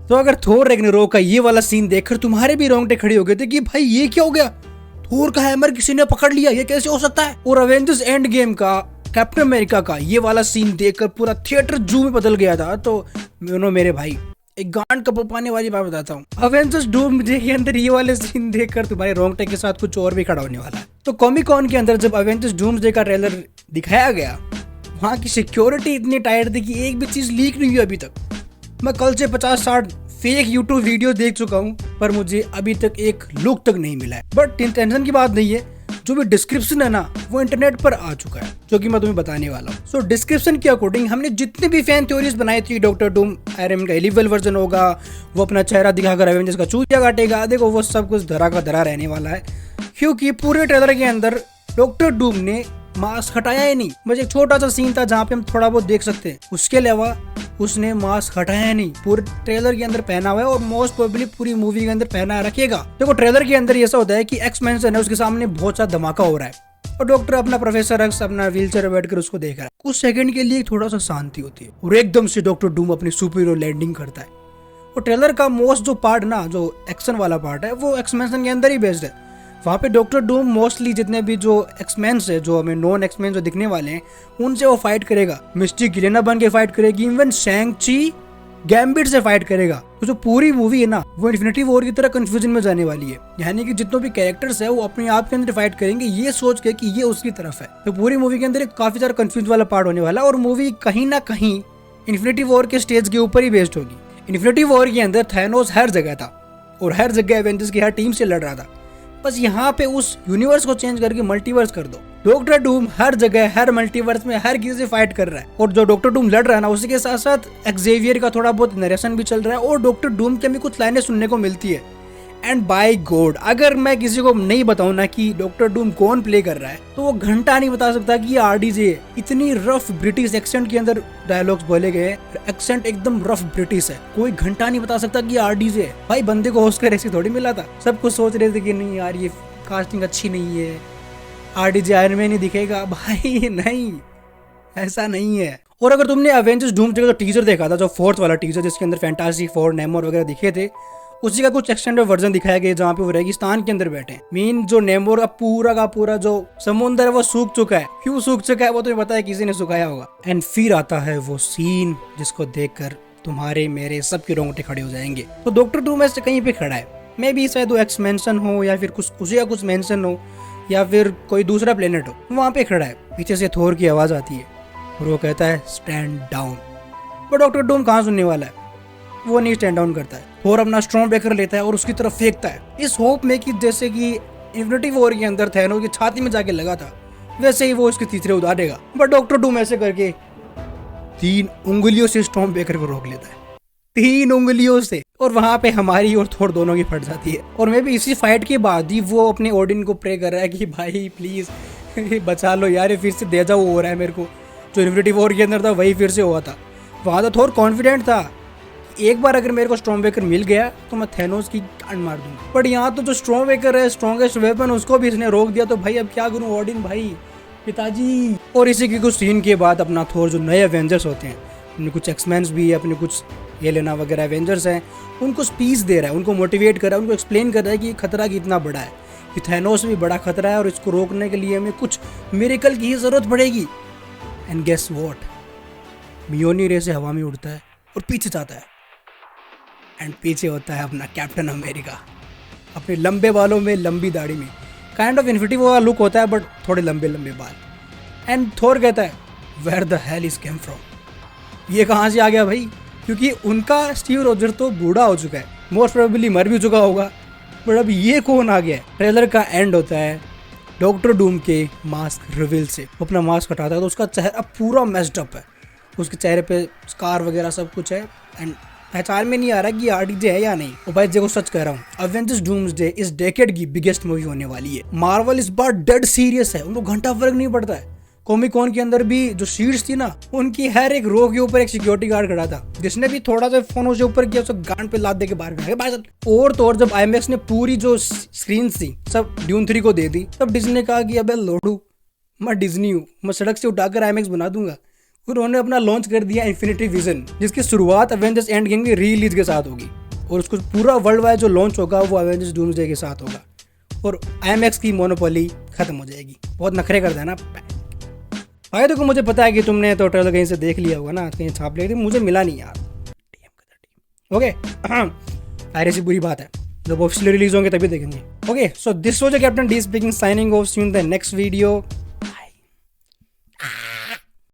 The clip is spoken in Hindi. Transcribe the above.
तो अगर थोर रैग्नारोक का ये वाला सीन देखकर तुम्हारे भी रोंगटे खड़े हो गए थे कि भाई ये क्या हो गया, थोर का हैमर किसी ने पकड़ लिया, ये कैसे हो सकता है। और अवेंजर्स एंड गेम का कैप्टन अमेरिका का ये वाला सीन देखकर पूरा थिएटर जू में बदल गया था। तो मेरे भाई एक गांड कप पाने वाली बात बताता हूँ, अवेंजर्स डूम्सडे के अंदर ये वाले सीन देखकर तुम्हारे रोंगटे के साथ कुछ और भी खड़ा होने वाला है। तो कॉमिक कॉन के अंदर जब अवेंजर्स डूम्सडे का ट्रेलर दिखाया गया, वहाँ की सिक्योरिटी इतनी टाइट थी कि एक भी चीज लीक नहीं हुई अभी तक। मैं कल से 50-60 फेक यूट्यूब वीडियो देख चुका हूँ, पर मुझे अभी तक एक लुक तक नहीं मिला है। बट टेंशन की बात नहीं है, जो भी डिस्क्रिप्शन है ना वो इंटरनेट पर आ चुका है, जो कि मैं तुम्हें बताने वाला हूँ। सो डिस्क्रिप्शन के अकॉर्डिंग हमने जितने भी फैन थ्योरीज बनाई थी, डॉक्टर डूम आयरन का एलिवल वर्जन होगा, वो अपना चेहरा दिखाकर अवेंजर्स का चूतिया काटेगा, देखो वो सब कुछ धरा का धरा रहने वाला है। क्योंकि पूरे ट्रेलर के अंदर डॉक्टर डूम ने मास्क हटाया ही नहीं। बस एक छोटा सा सीन था जहाँ पे हम थोड़ा बहुत देख सकते हैं, उसके अलावा उसने मास्क हटाया नहीं। पूरे ट्रेलर के अंदर पहना हुआ है और मोस्ट प्रोबेबली पूरी मूवी के अंदर पहना रखेगा। देखो ट्रेलर के अंदर ऐसा होता है कि एक्स मेंशन है, उसके सामने बहुत सा धमाका हो रहा है और डॉक्टर अपना प्रोफेसर एक्स अपना व्हीलचेयर में बैठकर उसको देख रहा है। कुछ सेकंड के लिए थोड़ा सा शांति होती है और एकदम से डॉक्टर डूम अपनी सुपर हीरो लैंडिंग करता है। और ट्रेलर का मोस्ट जो पार्ट ना, जो एक्शन वाला पार्ट है, वो एक्स मेंशन के अंदर ही बेस्ड है। वहाँ पे डॉक्टर डूम मोस्टली जितने भी जो एक्समेन्स है, जो हमें नॉन एक्समेन जो दिखने वाले हैं, उनसे वो फाइट करेगा। मिस्टी गिलेना बन के फाइट करेगी, इवन शैंग-ची गैम्बिट से फाइट करेगा। तो जो पूरी मूवी है ना वो इन्फिनिटी वॉर की तरह कंफ्यूजन में जाने वाली है, यानी कि जितने भी कैरेक्टर्स है वो अपने आप के अंदर फाइट करेंगे ये सोच के कि ये उसकी तरफ है। तो पूरी मूवी के अंदर एक काफी सारा कंफ्यूज वाला पार्ट होने वाला है और मूवी कहीं ना कहीं इन्फिनिटी वॉर के स्टेज के ऊपर ही बेस्ड होगी। इन्फिनिटी वॉर के अंदर थैनोस हर जगह था और हर जगह एवेंजर्स की हर टीम से लड़ रहा था। बस यहाँ पे उस यूनिवर्स को चेंज करके मल्टीवर्स कर दो। डॉक्टर डूम हर जगह हर मल्टीवर्स में हर किसी से फाइट कर रहा है और जो डॉक्टर डूम लड़ रहा है ना, उसी के साथ साथ एक्सेवियर का थोड़ा बहुत नरेशन भी चल रहा है और डॉक्टर डूम की हमें कुछ लाइनें सुनने को मिलती है। एंड बाय गॉड, अगर मैं किसी को नहीं बताऊं ना कि डॉक्टर डूम कौन प्ले कर रहा है, तो वो घंटा नहीं बता सकता कि ये आरडीजे है। इतनी रफ ब्रिटिश एक्सेंट के अंदर डायलॉग्स बोले गए, एक्सेंट एकदम रफ ब्रिटिश है, कोई घंटा नहीं बता सकता कि ये आरडीजे है। भाई बंदे को ऑस्कर ऐसे थोड़ी मिला था। सब कुछ सोच रहे थे कि नहीं यार ये कास्टिंग अच्छी नहीं है, आरडीजे आयरन मैन ही दिखेगा। भाई नहीं, ऐसा नहीं है। और अगर तुमने अवेंजर्स डूम्सडे का टीजर देखा था, जो 4th वाला टीजर जिसके अंदर फैंटास्टिक फोर, नेमोर वगैरह दिखे थे, उसी का कुछ एक्सटेंडेड वर्जन दिखाया गया जहाँ पे वो रेगिस्तान के अंदर बैठे। मीन जो नेमोर का पूरा जो समुद्र है वो सूख चुका है। क्यों सूख चुका है वो तुम्हें पता है, किसी ने सुखाया होगा। एंड फिर आता है वो सीन जिसको देखकर तुम्हारे मेरे सबके रोंगटे खड़े हो जाएंगे। तो डॉक्टर डूम ऐसे कहीं पे खड़ा है, मे बी शायद वो एक्स मेंशन हो या फिर कुछ उसी का कुछ मेंशन हो या फिर कोई दूसरा प्लेनेट हो, वहाँ पे खड़ा है। पीछे से थोर की आवाज आती है और वो कहता है स्टैंड डाउन। पर डॉक्टर डूम कहाँ सुनने वाला है, वो नहीं स्टैंड डाउन करता है। थोर अपना स्टॉर्म ब्रेकर लेता है और उसकी तरफ फेंकता है, इस होप में कि जैसे कि इन्फिनिटी वॉर के अंदर थैनोस की छाती में जाके लगा था वैसे ही वो उसके तीसरे उतारेगा। बट डॉक्टर डूम ऐसे करके 3 उंगलियों से स्टॉर्म ब्रेकर को रोक लेता है, 3 उंगलियों से। और वहां पे हमारी और थोर दोनों की फट जाती है। और मैं भी इसी फाइट के बाद ही वो अपने ओडिन को प्रे कर रहा है कि भाई प्लीज बचा लो यार, फिर से दे जाओ हो रहा है मेरे को। जो इन्फिनिटी वॉर के अंदर था वही फिर से हुआ था। वहां तो थोर कॉन्फिडेंट था, एक बार अगर मेरे को स्टॉर्म ब्रेकर मिल गया तो मैं थैनोस की गांड मार दूंगा। बट यहाँ तो जो स्टॉर्म ब्रेकर है, स्ट्रॉन्गेस्ट वेपन, उसको भी इसने रोक दिया। तो भाई अब क्या करूँ ओडिन भाई, पिताजी। और इसी के कुछ सीन के बाद अपना थोर जो नए एवेंजर्स होते हैं, अपने कुछ एक्समैन्स भी है, अपने कुछ येलेना वगैरह एवेंजर्स हैं, उनको स्पीच दे रहा है, उनको मोटिवेट कर रहा है, उनको एक्सप्लेन कर रहा है कि खतरा कितना बड़ा है, कि थैनोस भी बड़ा खतरा है और इसको रोकने के लिए हमें कुछ मिरेकल की ज़रूरत पड़ेगी। एंड गेस व्हाट, मियोनी रे से हवा में उड़ता है और पीछे जाता है। एंड पीछे होता है अपना कैप्टन अमेरिका, अपने लंबे बालों में, लंबी दाढ़ी में, काइंड ऑफ इन्फिनिटी वॉर वाला लुक होता है बट थोड़े लंबे लंबे बाल। एंड थोर कहता है where the hell is came from, ये कहाँ से आ गया भाई, क्योंकि उनका स्टीव रोजर तो बूढ़ा हो चुका है, मोस्ट प्रोबेबली मर भी चुका होगा, बट अब ये कौन आ गया है। ट्रेलर का एंड होता है डॉक्टर डूम के मास्क रिवील से। वो अपना मास्क हटाता है तो उसका चेहरा पूरा मेस्ड अप है, उसके चेहरे पे स्कार वगैरह सब कुछ है। एंड पहचान में नहीं आ रहा कि आरडीजे है या नहीं। और भाई देखो सच कह रहा हूँ, अवेंजर्स डूम्सडे इस डेकेड की बिगेस्ट मूवी होने वाली है। मार्वल इस बार डेड सीरियस है, उनको घंटा फर्क नहीं पड़ता है। कॉमिक कॉन के अंदर भी जो शीट्स थी ना, उनकी हर एक रो के ऊपर एक सिक्योरिटी गार्ड खड़ा था, जिसने भी थोड़ा सा फोन उसके ऊपर किया, उसको गांड पे लाद दे के बाहर गया। और तो और जब आईएमएक्स ने पूरी जो स्क्रीन थी सब ड्यून 3 को दे दी, तब डिज्नी ने कहा कि अबे लोडू, मैं डिज्नी हूँ, मैं सड़क से उठाकर आईएमएक्स बना दूंगा। उन्होंने अपना लॉन्च कर दिया इन्फिनिटी विजन, जिसकी शुरुआत अवेंजर्स एंड गेम की री रिलीज के साथ होगी। और उसको पूरा वर्ल्ड वाइड जो लॉन्च होगा वो एवेंजर्स डूम्सडे के साथ होगा और IMAX की मोनोपोली खत्म हो जाएगी। बहुत नखरे कर देना भाई। देखो मुझे पता है कि तुमने तो ट्रेलर कहीं से देख लिया होगा ना, कहीं छाप लिया थी, मुझे मिला नहीं यार। ओके ऐसी बुरी बात है, जब ऑफिशियली रिलीज होंगे तभी देखेंगे। Okay so this was captain D speaking, signing off, see you in the next video.